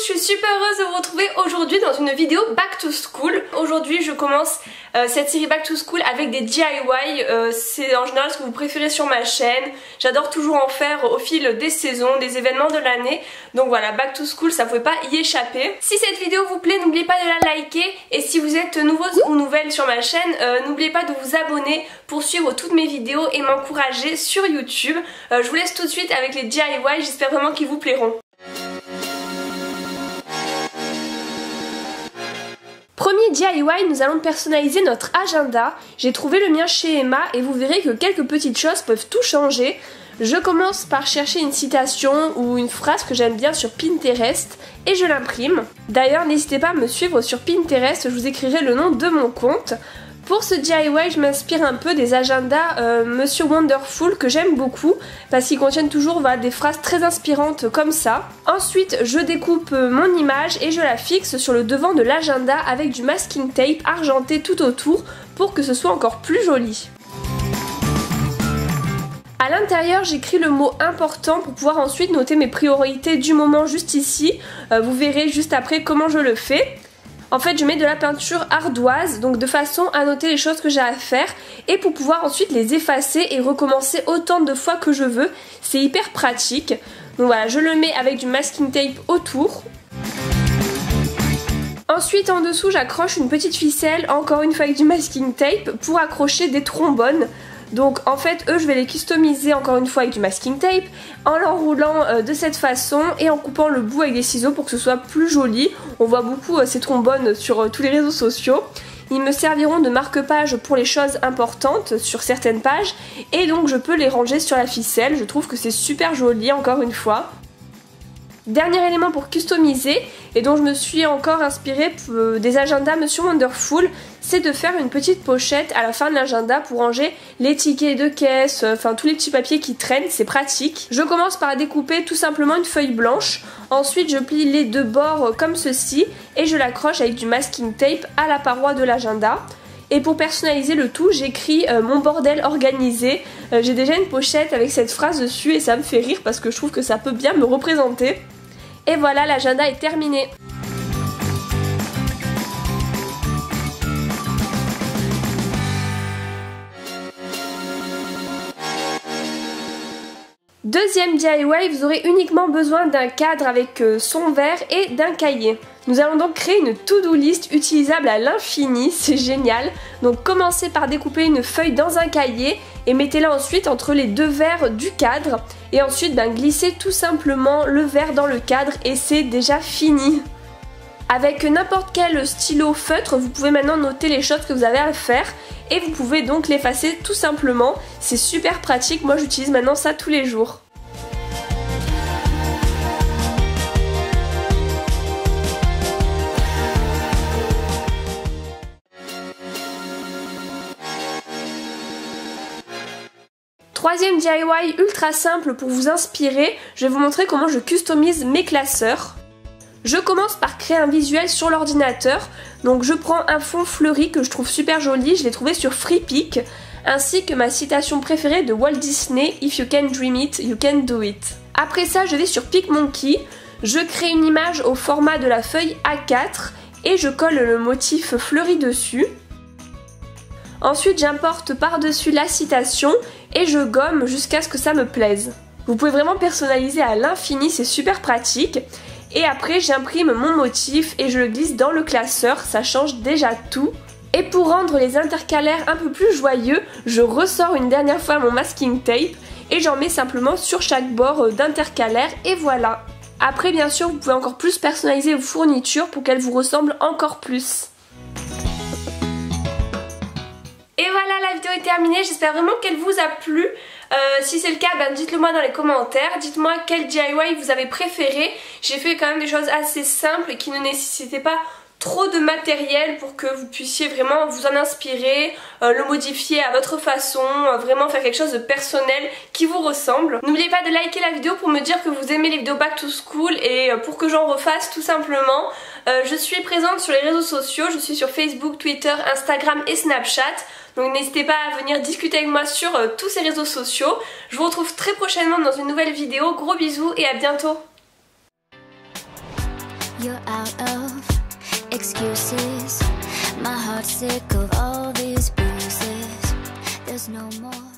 je suis super heureuse de vous retrouver aujourd'hui dans une vidéo Back to School. Aujourd'hui je commence cette série Back to School avec des DIY, c'est en général ce que vous préférez sur ma chaîne. J'adore toujours en faire au fil des saisons, des événements de l'année. Donc voilà, Back to School, ça pouvait pas y échapper. Si cette vidéo vous plaît, n'oubliez pas de la liker. Et si vous êtes nouveuse ou nouvelle sur ma chaîne, n'oubliez pas de vous abonner pour suivre toutes mes vidéos et m'encourager sur YouTube. Je vous laisse tout de suite avec les DIY, j'espère vraiment qu'ils vous plairont. Premier DIY, nous allons personnaliser notre agenda. J'ai trouvé le mien chez Emma et vous verrez que quelques petites choses peuvent tout changer. Je commence par chercher une citation ou une phrase que j'aime bien sur Pinterest et je l'imprime. D'ailleurs, n'hésitez pas à me suivre sur Pinterest, je vous écrirai le nom de mon compte. Pour ce DIY, je m'inspire un peu des agendas Monsieur Wonderful que j'aime beaucoup parce qu'ils contiennent toujours des phrases très inspirantes comme ça. Ensuite, je découpe mon image et je la fixe sur le devant de l'agenda avec du masking tape argenté tout autour pour que ce soit encore plus joli. À l'intérieur, j'écris le mot important pour pouvoir ensuite noter mes priorités du moment juste ici. Vous verrez juste après comment je le fais. En fait, je mets de la peinture ardoise, donc de façon à noter les choses que j'ai à faire et pour pouvoir ensuite les effacer et recommencer autant de fois que je veux. C'est hyper pratique. Donc voilà, je le mets avec du masking tape autour. Ensuite, en dessous, j'accroche une petite ficelle, encore une fois avec du masking tape, pour accrocher des trombones. Donc en fait eux je vais les customiser encore une fois avec du masking tape en l'enroulant de cette façon et en coupant le bout avec des ciseaux pour que ce soit plus joli. On voit beaucoup ces trombones sur tous les réseaux sociaux. Ils me serviront de marque-page pour les choses importantes sur certaines pages et donc je peux les ranger sur la ficelle. Je trouve que c'est super joli encore une fois. Dernier élément pour customiser et dont je me suis encore inspirée des agendas Monsieur Wonderful, c'est de faire une petite pochette à la fin de l'agenda pour ranger les tickets de caisse, enfin tous les petits papiers qui traînent, c'est pratique. Je commence par découper tout simplement une feuille blanche, ensuite je plie les deux bords comme ceci et je l'accroche avec du masking tape à la paroi de l'agenda. Et pour personnaliser le tout, j'écris mon bordel organisé. J'ai déjà une pochette avec cette phrase dessus et ça me fait rire parce que je trouve que ça peut bien me représenter. Et voilà, l'agenda est terminé. Deuxième DIY, vous aurez uniquement besoin d'un cadre avec son vert et d'un cahier. Nous allons donc créer une to-do list utilisable à l'infini, c'est génial. Donc commencez par découper une feuille dans un cahier et mettez-la ensuite entre les deux verres du cadre. Et ensuite glissez tout simplement le verre dans le cadre et c'est déjà fini. Avec n'importe quel stylo feutre, vous pouvez maintenant noter les choses que vous avez à faire et vous pouvez donc l'effacer tout simplement. C'est super pratique, moi j'utilise maintenant ça tous les jours. Troisième DIY ultra simple pour vous inspirer, je vais vous montrer comment je customise mes classeurs. Je commence par créer un visuel sur l'ordinateur, donc je prends un fond fleuri que je trouve super joli, je l'ai trouvé sur Freepik, ainsi que ma citation préférée de Walt Disney, If you can dream it, you can do it. Après ça, je vais sur PicMonkey, je crée une image au format de la feuille A4 et je colle le motif fleuri dessus. Ensuite, j'importe par-dessus la citation et je gomme jusqu'à ce que ça me plaise. Vous pouvez vraiment personnaliser à l'infini, c'est super pratique. Et après, j'imprime mon motif et je le glisse dans le classeur, ça change déjà tout. Et pour rendre les intercalaires un peu plus joyeux, je ressors une dernière fois mon masking tape et j'en mets simplement sur chaque bord d'intercalaire et voilà. Après, bien sûr, vous pouvez encore plus personnaliser vos fournitures pour qu'elles vous ressemblent encore plus. Et voilà, la vidéo est terminée, j'espère vraiment qu'elle vous a plu. Si c'est le cas, dites-le moi dans les commentaires, dites-moi quel DIY vous avez préféré. J'ai fait quand même des choses assez simples et qui ne nécessitaient pas trop de matériel pour que vous puissiez vraiment vous en inspirer, le modifier à votre façon, vraiment faire quelque chose de personnel qui vous ressemble. N'oubliez pas de liker la vidéo pour me dire que vous aimez les vidéos Back to School et pour que j'en refasse tout simplement. Je suis présente sur les réseaux sociaux, je suis sur Facebook, Twitter, Instagram et Snapchat. Donc n'hésitez pas à venir discuter avec moi sur tous ces réseaux sociaux. Je vous retrouve très prochainement dans une nouvelle vidéo. Gros bisous et à bientôt. you're out of excuses. My heart's sick of all these bruises. There's no more